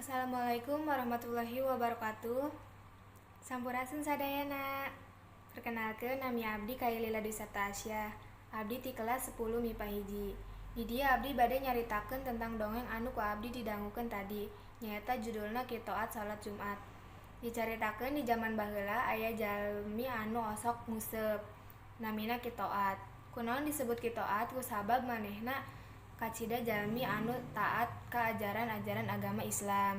Assalamualaikum warahmatullahi wabarakatuh. Sampurasun sadayana. Perkenalkeun nami abdi Kailila Dwi Tasya. Abdi ti kelas 10 MIPA hiji. Di dia abdi bade nyaritakeun tentang dongeng anu ku abdi didangukeun tadi. Nyaeta judulna Qiraat Salat Jumat. Dicaritakeun di zaman baheula aya jalmi anu osok nguseup. Namina qiraat. Kunaon disebut qiraat? Kusabab manehna kacida jalmi anu taat ka ajaran-ajaran agama Islam,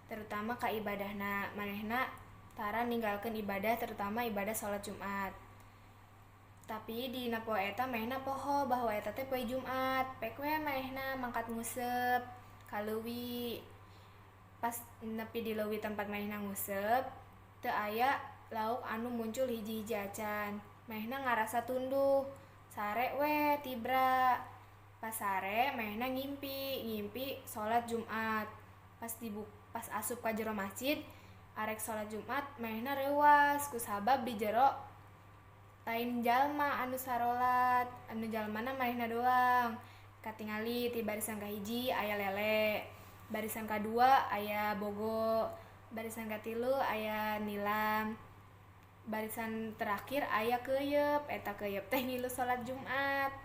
terutama ka ibadahna. Manehna tara ninggalkeun ibadah, terutama ibadah salat Jumat. Tapi dina poe eta manehna poho bahwa eta teh poe Jumat. Pek we manehna mangkat nguseup ka leuwih. Pas nepi di leuwih tempat manehna nguseup, teu aya lauk anu muncul hiji-hiji acan. Manehna ngarasa tunduh, sare we tibra. Pas sare manehna ngimpi salat Jumat. Pas asup ka jero masjid arek salat Jumat manehna reuwas kusabab di jero lain jalma anu sarolat, anu jalmana manehna doang. Katingali ti barisan kahiji aya lele, barisan kadua aya bogo, barisan katilu aya nilam, barisan terakhir aya keuyeup. Eta keuyeup teh ngilu salat Jumat.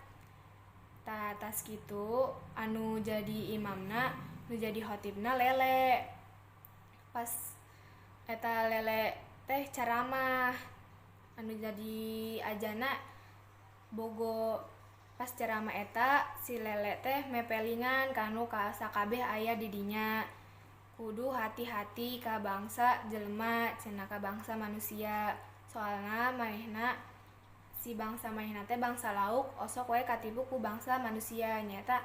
Tas kitu anu jadi imamna, nu jadi khotibna lele. Pas eta lele teh caramah, anu jadi ajana bogo. Pas caramah eta si lele teh mepelingan kanu ka sakabeh aya di dinya. Kudu hati-hati ka bangsa jelema, cenah ka bangsa manusia. Soalna manehna si bangsa manehna teh bangsa lauk osok wae katipu ku bangsa manusia. Nyata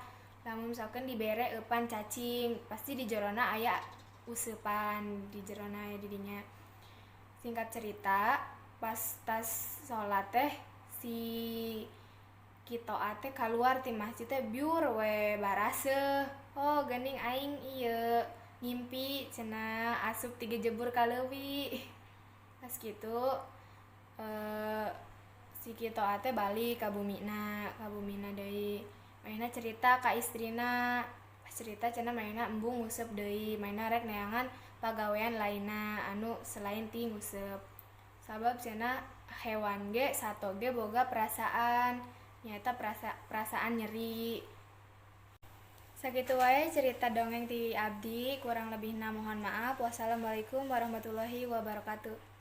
lamun misalkeun dibere eupan cacing, pasti di jerona aya useupan, di jerona aya di dinya. Singkat cerita, pas tas salat teh si qiraat teh kaluar ti masjid teh biur we baraseuh. Oh geuning aing ieu ngimpi cenah asup 3 jebur ka leuwih. Pas kitu si qiraat teh balik ka bumina deui. Manehna cerita ka istrina. Pas cerita cenah manehna embung nguseup deui. Manehna rek neangan pagawean lainna anu selain ti nguseup. Sabab cenah hewan ge sato ge boga perasaan, nyaeta perasaan nyeri. Sakitu wae cerita dongeng ti abdi, kurang lebihna mohon maaf. Wassalamualaikum warahmatullahi wabarakatuh.